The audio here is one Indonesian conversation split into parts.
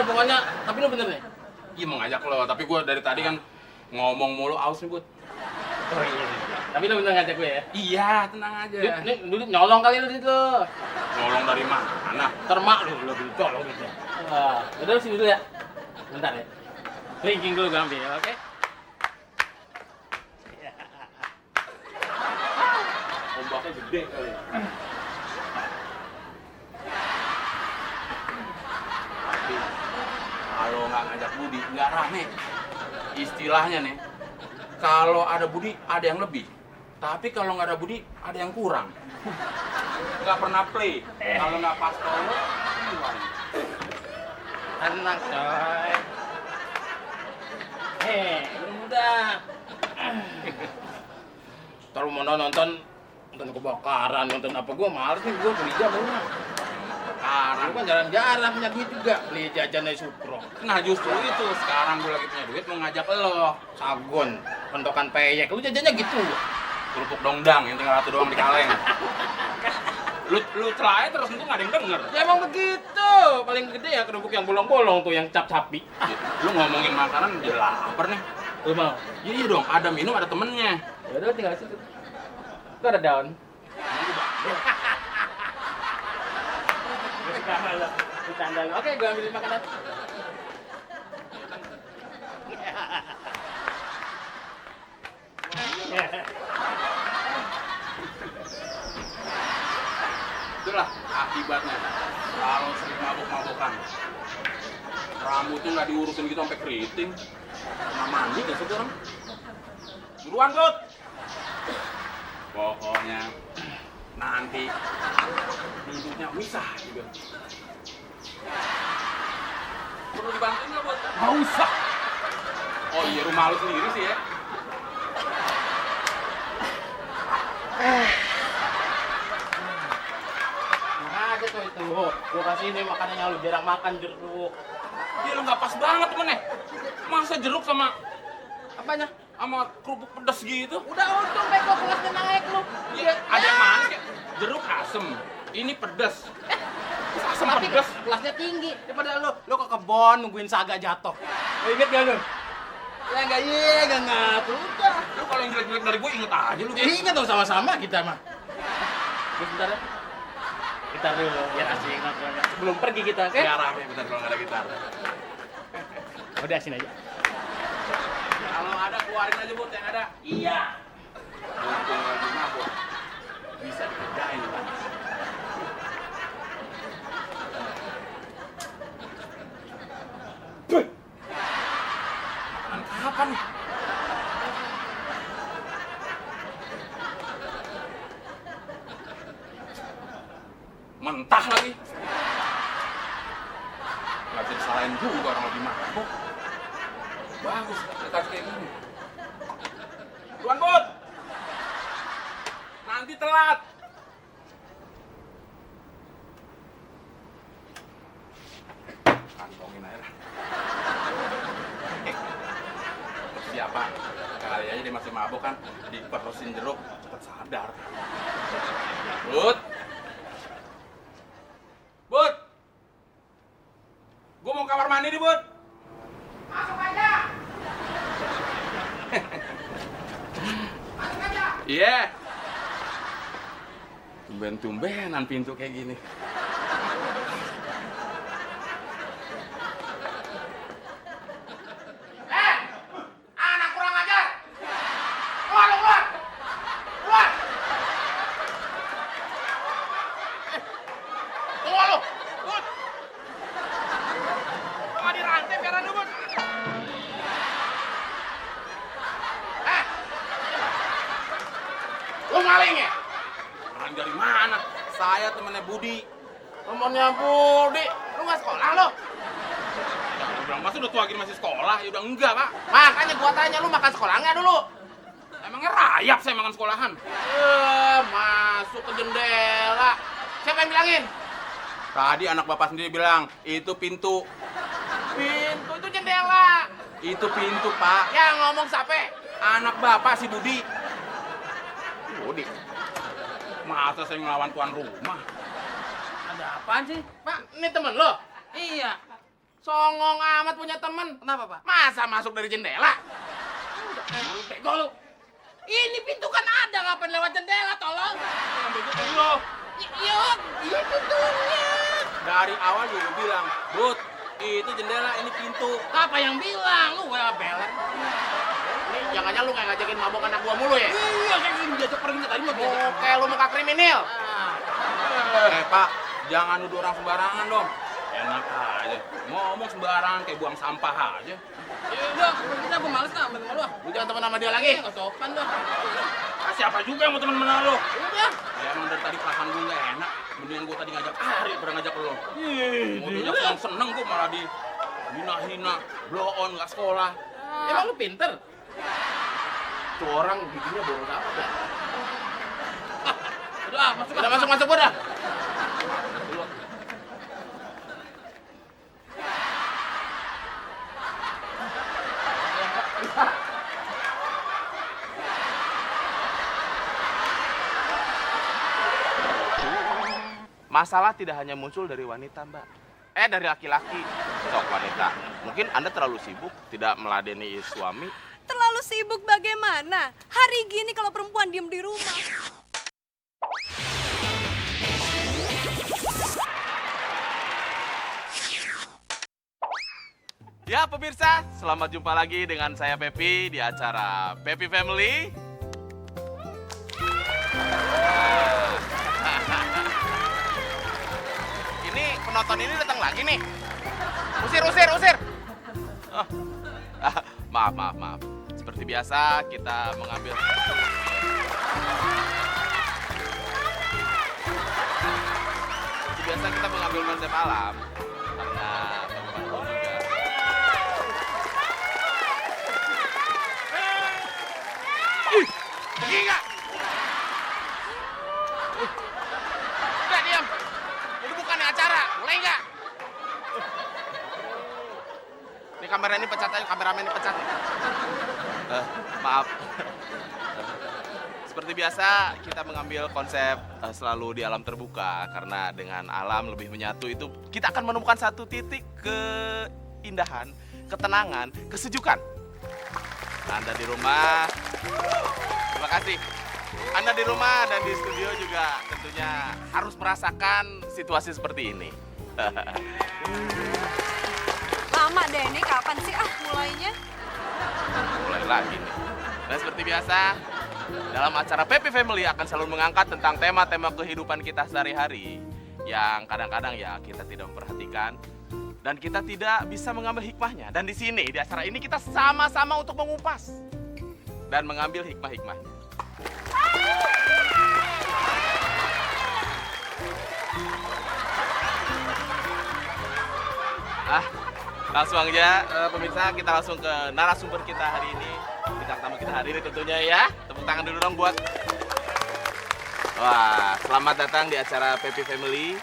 dah pokoknya. Tapi lu bener nih? Iya mau ngajak lo, tapi gue dari tadi kan ngomong mulu aus nih, Bud. Oh iya. Tapi lu bener ngajak gue ya? Iya, tenang aja. Nih, dulu nyolong kali lu di situ. Ngolong dari mana? Termak lu dulu colong gitu. Udah lu sini dulu ya. Bentar ya. Linking dulu gue ambil, oke? Ombaknya gede kali. Tapi kalau nggak ngajak Budi, nggak rame. Istilahnya nih, kalau ada Budi, ada yang lebih. Tapi kalau nggak ada Budi, ada yang kurang. Nggak pernah play. Kalau nggak pas kalau Tenang, coy. Belum udah. Ntar lu mau nonton kebakaran, nonton apa gua males nih, gua beli jam rumah. sekarang. Lu kan jarang-jarang punya duit juga, beli jajan dari Supro. Nah justru itu, sekarang gue lagi punya duit mau ngajak lo. Sagon, pentokan peyek, lu jajannya gitu. Kerupuk dongdang yang tinggal satu doang di kaleng. Lu celaya terus itu nggak ada yang denger. Ya emang begitu, paling gede ya kerupuk yang bolong-bolong tuh, yang cap-capi. Lu ngomongin makanan jadi lapar nih. Lu mau? Iya dong, ada minum ada temennya. Ya udah tinggal situ. Itu ada daun. Bercanda lu. Oke, gue ambilin makanan. Itulah akibatnya kalau sering mabuk-mabukan. Rambutnya nggak diurusin gitu sampai keriting. Nggak mandi nggak sih orang? Buruan, Bud! Pokoknya nanti hidupnya misah juga. Perlu dibantuin nggak, Bud? Nggak usah. Oh iya, rumah lu sendiri sih ya? Nah, aja tuh itu. Gua kasih ini makanan yang lu jarang makan, jeruk. Dia lu nggak pas banget temennya. Masa jeruk sama Apanya? sama kerupuk pedas gitu? Udah untung bego kelasnya naik lu. Iya, ada yang manis kayak jeruk asem. Ini pedas. Asem Tapi pedas. kelasnya tinggi daripada lu ke kebon nungguin saga jatuh. Lu inget gak lu? Ya enggak enggak ngaku udah. Lu kalau yang jelek-jelek dari gue inget aja lu. Ingat dong sama-sama kita mah. Bentar ya. Gitar dulu, biar asik nongkrongnya. Sebelum pergi kita, oke? Ya rame bentar kalau nggak ada gitar. Udah sini aja. Kalau ada keluarin aja Bud yang ada. Iya. Mumpung lagi mabuk. Bisa dikerjain Bang. Makanan kapan nih? Mentah lagi. Nggak bisa disalahin juga orang lagi mabuk. Bagus, dekat kayak gini. Tuan Bud! Nanti telat. Kantongin aja lah. Siapa? Kali aja dia masih mabuk kan, diperusin jeruk, cepet sadar. Bud! Bud! Gue mau kamar mandi nih, Bud! Masuk aja. Iya. Tumben-tumbenan pintu kayak gini. Anak kurang ajar. Keluar, lu, keluar. Keluar. Keluar lu. Bud. Lu nggak dirantai biaran lu, Bud. Lu maling ya? Maling dari mana? Saya temennya Budi. Temennya Budi. Lu nggak sekolah lu? Aku bilang, masa udah tua gini masih sekolah? Ya udah enggak, Pak. Makanya gua tanya lu makan sekolah nggak dulu? Emangnya rayap saya makan sekolahan? Masuk ke jendela. Siapa yang bilangin? Tadi anak bapak sendiri bilang, itu pintu. Pintu itu jendela. Itu pintu, Pak. Yang ngomong siapa? Anak bapak si Budi. Budi. Masa saya ngelawan tuan rumah? Ada apaan sih? Pak, ini temen lo? Iya, Songong amat punya temen. Kenapa, Pak? Masa masuk dari jendela? Lu bego lu. Ini pintu kan ada, ngapain lewat jendela, tolong? Yang bego tuh lo. Iya, iya pintunya. Dari awal juga lu bilang, Bud, itu jendela, ini pintu. Apa yang bilang? Lu beler. Ini jangan-jangan lu kayak ngajakin mabok anak gua mulu ya? Iya, saya ingin diajak pergi tadi mah diajak. Oke, lu muka kriminal. Pak, jangan nuduh orang sembarangan dong. Enak aja. Ngomong sembarangan kayak buang sampah aja. Ya udah, kita gue males lah, temen lu. Lu jangan temen sama dia lagi. Nggak sopan dah. Siapa juga yang mau temen sama lu? Udah. Ya emang dari tadi perasaan gue nggak enak. Mendingan gue tadi ngajak Ari, pernah ngajak lu. Mau diajak seneng gue malah di hina-hina, blow on, nggak sekolah. Emang lu pinter? Tuh orang giginya boros amat ya. Udah, masuk. Udah masuk gua dah. Dulu. Masalah tidak hanya muncul dari wanita, Mbak. Dari laki-laki. Sok wanita, mungkin Anda terlalu sibuk tidak meladeni suami. Terlalu sibuk bagaimana? Hari gini kalau perempuan diem di rumah. Ya pemirsa, selamat jumpa lagi dengan saya Pepi di acara Pepi Family. Ini penonton ini datang lagi nih. Usir. Oh. Maaf. Seperti biasa kita mengambil konsep alam karena teman-teman juga. Pergi nggak? Udah diam. Ini bukan acara, mulai nggak? Ini kamera ini pecat aja, kameramen ini pecat. Maaf. Seperti biasa, kita mengambil konsep selalu di alam terbuka karena dengan alam lebih menyatu itu kita akan menemukan satu titik keindahan, ketenangan, kesejukan. Anda di rumah, terima kasih. Anda di rumah dan di studio juga tentunya harus merasakan situasi seperti ini. Lama deh ini, kapan sih mulainya? Mulai lagi nih. Dan seperti biasa, dalam acara Pepi Family akan selalu mengangkat tentang tema-tema kehidupan kita sehari-hari yang kadang-kadang ya kita tidak memperhatikan dan kita tidak bisa mengambil hikmahnya. Dan di sini, di acara ini kita sama-sama untuk mengupas dan mengambil hikmah-hikmahnya. Langsung aja pemirsa, kita langsung ke narasumber kita hari ini. Bintang tamu kita hari ini tentunya ya. Tepuk tangan dulu dong buat. Wah, selamat datang di acara Pepi Family.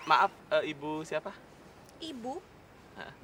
Maaf, Ibu siapa? Ibu?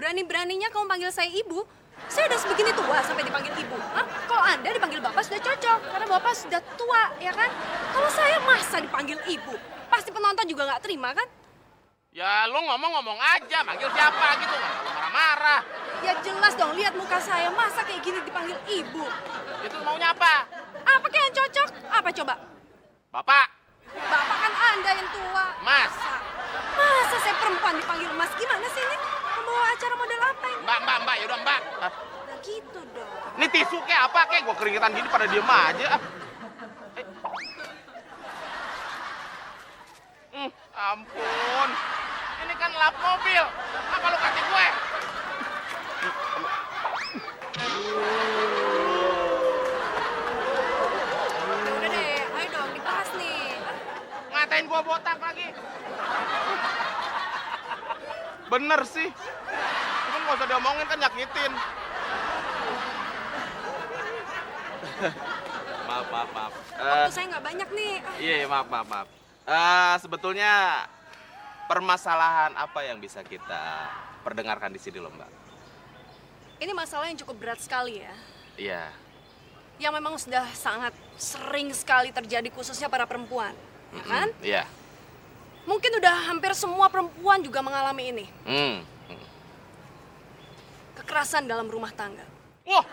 Berani-beraninya kamu panggil saya ibu? Saya udah sebegini tua sampai dipanggil ibu. Hah? Kalau Anda dipanggil bapak sudah cocok, karena bapak sudah tua, ya kan? Kalau saya masa dipanggil ibu? Pasti penonton juga nggak terima, kan? Ya, lu ngomong-ngomong aja, manggil siapa gitu, nggak perlu marah-marah. Ya jelas dong, lihat muka saya, masa kayak gini dipanggil ibu? Itu maunya apa? Apa kayak yang cocok? Apa coba? Bapak, Bapak kan Anda yang tua. Mas. Masa saya perempuan dipanggil mas? Gimana sih ini? Membawa acara model apa ini? Mbak, yaudah Mbak. Nah gitu dong. Ini tisu kayak apa kayak gua keringetan gini pada diem aja. Ampun. Ini kan lap mobil. Apa lu kasih gue? Ya udah deh, ayo dong dibahas nih. Ngatain gua botak lagi. Bener sih. Cuman nggak usah diomongin kan nyakitin. Maaf. Waktu saya nggak banyak nih. Iya, maaf. Sebetulnya permasalahan apa yang bisa kita perdengarkan di sini loh, Mbak? Ini masalah yang cukup berat sekali ya. Iya. Yang memang sudah sangat sering sekali terjadi khususnya para perempuan. Ya kan? Iya. Mungkin udah hampir semua perempuan juga mengalami ini. kekerasan dalam rumah tangga. Wah,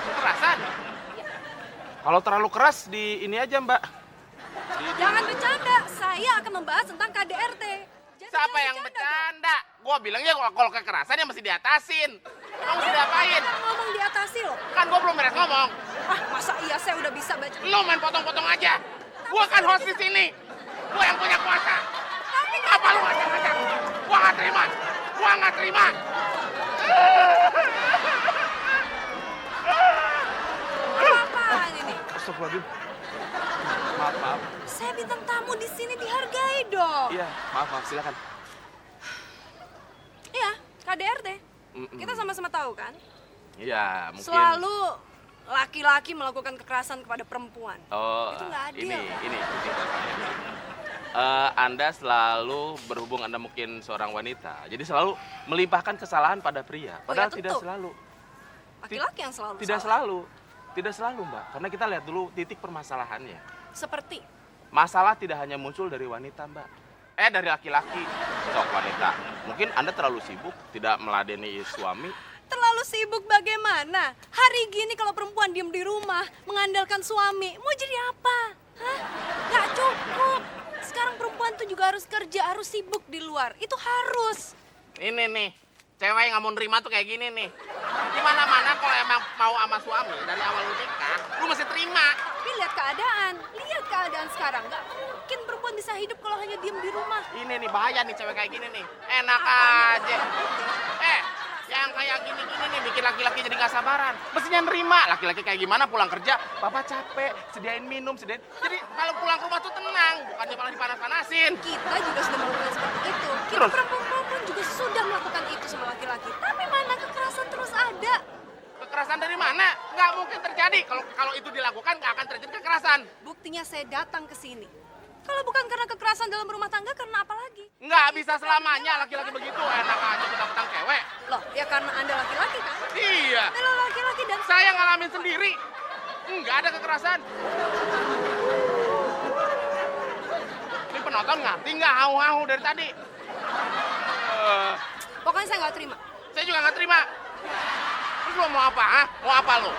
kekerasan. Kalau terlalu keras di ini aja, Mbak. Jangan bercanda, saya akan membahas tentang KDRT. Siapa yang bercanda? Gua bilangnya kalau kekerasan ya mesti diatasin. Kamu mesti diapain? Kan ngomong diatasi loh. Kan gua belum beres ngomong. Ah, masa iya saya udah bisa baca? Lu main potong-potong aja. Gua kan host di sini. Gua yang punya kuasa. Apa lu ngajak-ngajak? Gua nggak terima. Gua nggak terima. Apaan ini? Astagfirullahaladzim. Maaf, maaf. Saya bintang tamu di sini, dihargai dong. Iya, maaf, silakan. Iya, KDRT. Mm-mm. Kita sama-sama tahu kan? Iya, mungkin. Selalu laki-laki melakukan kekerasan kepada perempuan. Oh, Itu nggak adil. ini. Anda selalu berhubung Anda mungkin seorang wanita, jadi selalu melimpahkan kesalahan pada pria. Padahal ya, tidak tentu. selalu. Laki-laki yang selalu Tidak salah. selalu. Tidak selalu, Mbak. Karena kita lihat dulu titik permasalahannya. Seperti Masalah tidak hanya muncul dari wanita, Mbak. Dari laki-laki. Sok wanita. Mungkin Anda terlalu sibuk, tidak meladeni suami. terlalu sibuk bagaimana? Hari gini kalau perempuan diem di rumah, mengandalkan suami, mau jadi apa? Hah? Gak cukup. Sekarang perempuan tuh juga harus kerja, harus sibuk di luar. Itu harus. Ini nih, cewek yang nggak mau nerima tuh kayak gini nih. Dimana-mana kalau emang mau sama suami dari awal lu nikah, lu mesti terima. Tapi lihat keadaan sekarang. Gak mungkin perempuan bisa hidup kalau hanya diem di rumah. Ini nih bahaya nih cewek kayak gini nih. Enak Apanya? aja. Yang kayak gini-gini nih bikin laki-laki jadi nggak sabaran. Mestinya nerima. Laki-laki kayak gimana pulang kerja, papa capek, sediain minum, sediain. Jadi kalau pulang ke rumah tuh tenang, bukannya malah dipanas-panasin. Kita juga sudah melakukan seperti itu. Kita Terus? perempuan juga sudah melakukan itu sama laki-laki. Tapi mana kekerasan terus ada. Kekerasan dari mana? Nggak mungkin terjadi. Kalau itu dilakukan nggak akan terjadi kekerasan. Buktinya saya datang ke sini. Kalau bukan karena kekerasan dalam rumah tangga, karena apa lagi? Nggak bisa selamanya laki-laki begitu. Enak aja kita cewek. Loh, ya karena Anda laki-laki kan? Iya. Anda laki-laki dan Saya ngalamin sendiri. Nggak ada kekerasan. Ini penonton ngerti nggak hau-hau dari tadi? pokoknya saya nggak terima. Saya juga nggak terima. Terus lo mau apa, ha? Mau apa lo?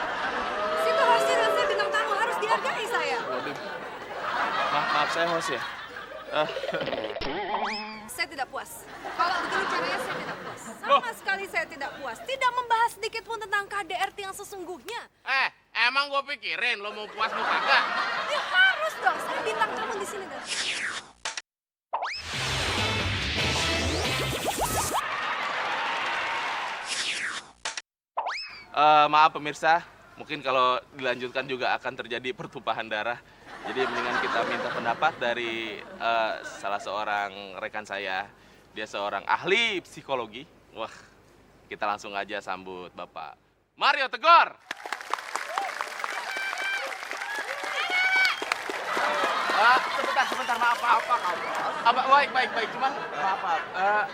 Situasi dan saya bintang tamu harus dihargai saya. Maaf, saya host ya. Saya tidak puas. Kalau begini caranya saya tidak puas. Sama sekali saya tidak puas. Tidak membahas sedikit pun tentang KDRT yang sesungguhnya. Emang gue pikirin lo mau puas mau kagak? Ya harus dong. Saya bintang tamu di sini dan Maaf pemirsa, mungkin kalau dilanjutkan juga akan terjadi pertumpahan darah. Jadi mendingan kita minta pendapat dari salah seorang rekan saya. Dia seorang ahli psikologi. Wah, kita langsung aja sambut Bapak Mario Tegor. Sebentar, maaf. Baik. Cuman maaf.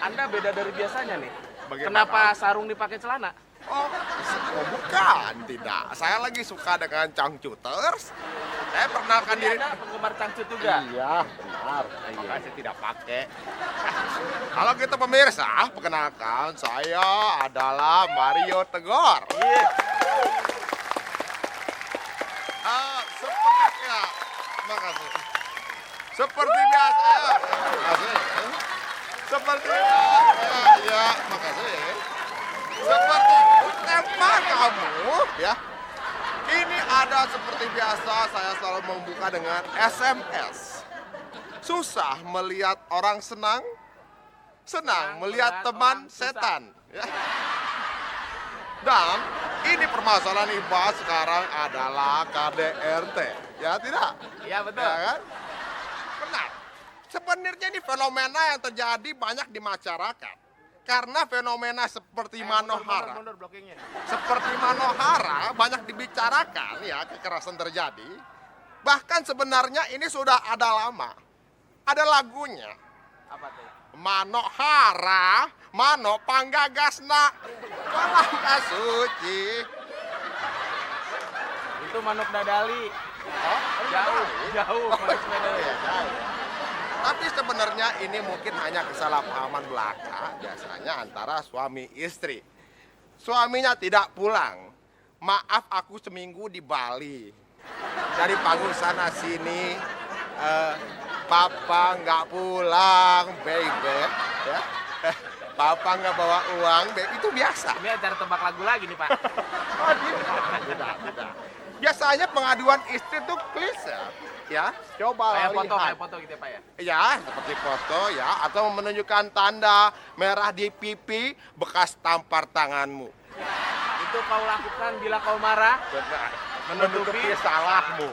Anda beda dari biasanya nih. Bagaimana? Kenapa sarung dipakai celana? Oh bukan, tidak. Saya lagi suka dengan Changcuters. Saya perkenalkan Jadi diri. Anda penggemar cangcut juga? Iya, benar. Makanya saya tidak pakai. Kalau gitu pemirsa, perkenalkan saya adalah Mario Tegor. Iya. Sepertinya, makasih. Seperti biasa, makasih. Sepertinya, ya, makasih. Seperti tema kamu, ya. Ini ada seperti biasa, saya selalu membuka dengan SMS. Susah melihat orang senang melihat teman setan. Ya. Dan ini permasalahan yang dibahas sekarang adalah KDRT. Ya tidak? Iya betul. Ya kan? Benar. Sebenarnya ini fenomena yang terjadi banyak di masyarakat. Karena fenomena seperti Manohara. Mundur blockingnya. Seperti Manohara banyak dibicarakan ya, kekerasan terjadi. Bahkan sebenarnya ini sudah ada lama. Ada lagunya. Apa tuh? Manohara, Mano Panggagasna, Palangka Suci. Itu Manuk Dadali. Oh, Jauh. Manuk Dadali. ya, jauh. Tapi sebenarnya ini mungkin hanya kesalahpahaman belaka biasanya antara suami istri. suaminya tidak pulang. Maaf, aku seminggu di Bali. Dari panggung sana sini, papa nggak pulang, baby. Ya. Papa nggak bawa uang, baby. Itu biasa. Ini acara tebak lagu lagi nih, Pak. Oh, tidak. Biasanya pengaduan istri tuh klise. Ya, coba Kayak lihat. foto gitu ya, Pak ya? Ya, seperti foto ya, atau menunjukkan tanda merah di pipi bekas tampar tanganmu. Itu kau lakukan bila kau marah. Benar. Menutupi Menutupi salahmu.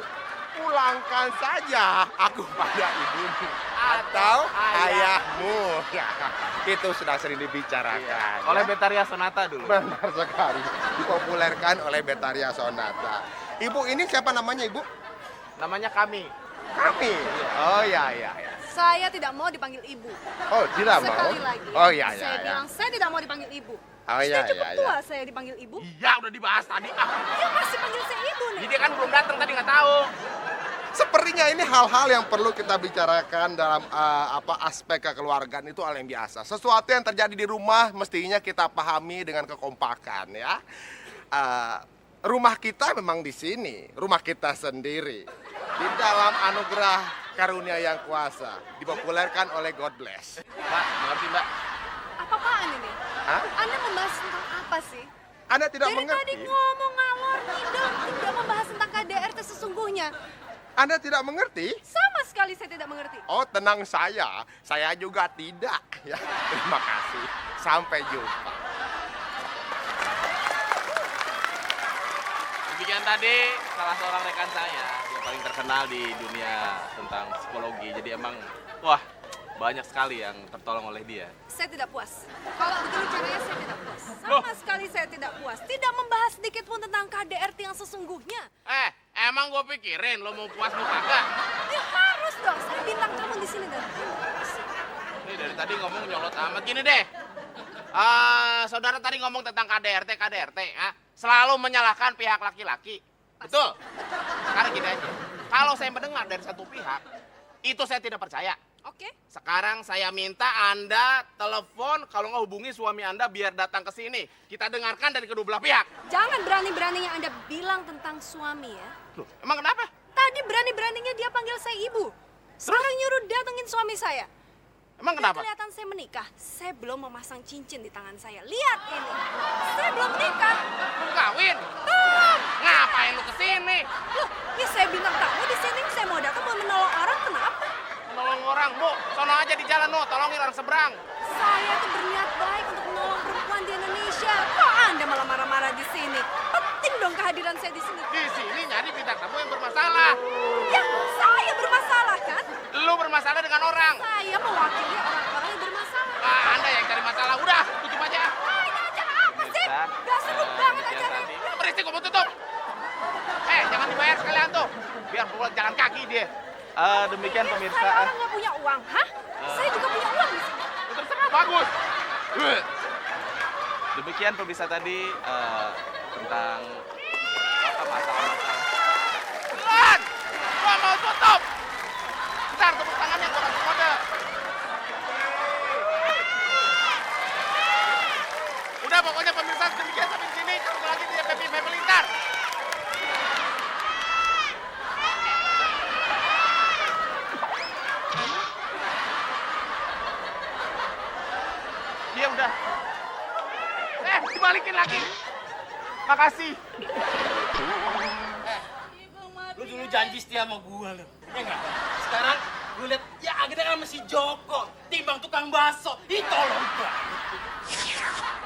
Pulangkan saja aku pada ibumu atau ayahmu. Ya, itu sudah sering dibicarakan. Oleh ya. Betaria Sonata dulu. Benar sekali. Dipopulerkan oleh Betaria Sonata. Ibu ini siapa namanya, Ibu? Namanya Kami. Kami. Oh ya. Saya tidak mau dipanggil ibu. Oh, tidak mau. Sekali lagi. Oh ya. Saya bilang saya tidak mau dipanggil ibu. Oh Sudah ya. cukup tua saya dipanggil ibu. Iya, udah dibahas tadi. Dia masih panggil saya ibu nih. Dia kan belum datang tadi nggak tahu. Sepertinya ini hal-hal yang perlu kita bicarakan dalam aspek kekeluargaan, itu hal yang biasa. Sesuatu yang terjadi di rumah mestinya kita pahami dengan kekompakan ya. Rumah kita memang di sini, rumah kita sendiri. Di dalam anugerah karunia yang kuasa, dipopulerkan oleh God Bless. Mbak, mengerti, Mbak? Apa-apaan ini? Hah? Anda membahas tentang apa sih? Anda tidak Dari mengerti? tadi ngomong ngalor ngidul, tidak membahas tentang KDRT sesungguhnya. Anda tidak mengerti? Sama sekali saya tidak mengerti. Oh, tenang saya juga tidak. Ya, terima kasih. Sampai jumpa. Demikian tadi salah seorang rekan saya yang paling terkenal di dunia tentang psikologi. Jadi emang, wah, banyak sekali yang tertolong oleh dia. Saya tidak puas. Kalau begini caranya saya tidak puas. Sama sekali saya tidak puas. Tidak membahas sedikit pun tentang KDRT yang sesungguhnya. Emang gue pikirin lo mau puas mau kagak? Ya harus dong. Saya bintang tamu di sini dan Nih dari tadi ngomong nyolot amat. Gini deh, saudara tadi ngomong tentang KDRT, selalu menyalahkan pihak laki-laki. Betul? Sekarang gini aja, kalau saya mendengar dari satu pihak, itu saya tidak percaya. Oke. Sekarang saya minta Anda telepon, kalau nggak hubungi suami Anda biar datang ke sini. Kita dengarkan dari kedua belah pihak. Jangan berani-beraninya Anda bilang tentang suami ya. Loh, emang kenapa? Tadi berani-beraninya dia panggil saya ibu. Sekarang nyuruh datengin suami saya. Emang Dan kenapa? kelihatan saya menikah. Saya belum memasang cincin di tangan saya. Lihat ini. Saya belum menikah. Mau kawin? Ngapain lu kesini? Loh, ini saya bintang tamu di sini. Saya mau datang mau menolong orang. Kenapa? Menolong orang, Bu. Sono aja di jalan, no. Tolongin orang seberang. Saya tuh berniat baik untuk menolong perempuan di Indonesia. Kok Anda malah marah-marah di sini? Penting dong kehadiran saya di sini. Di sini nyari bintang tamu yang bermasalah. Ya, saya bermasalah kan? Lu bermasalah dengan orang. Saya mewakili orang-orang yang bermasalah. Anda yang cari masalah. Udah, tutup aja. Ini acara apa sih? Gak seru banget acaranya. Berisik, gua mau tutup. Jangan dibayar sekalian tuh. Biar pulang jalan kaki dia. Demikian pemirsa. Saya orang nggak punya uang, hah? Saya juga punya uang di sini. Terserah, bagus. Demikian pemirsa tadi tentang masalah-masalah. Buruan! Gua mau tutup. Bentar, tepuk tangannya gua kasih kode. Udah, pokoknya pemirsa demikian sampai sini. Ketemu lagi di Happy Family ntar. Iya udah. Dibalikin lagi. Makasih. Lu dulu janji setia sama gua lu. Ya enggak? Sekarang lu lihat ya kita kan masih Joko, timbang tukang bakso. Ih tolong banget.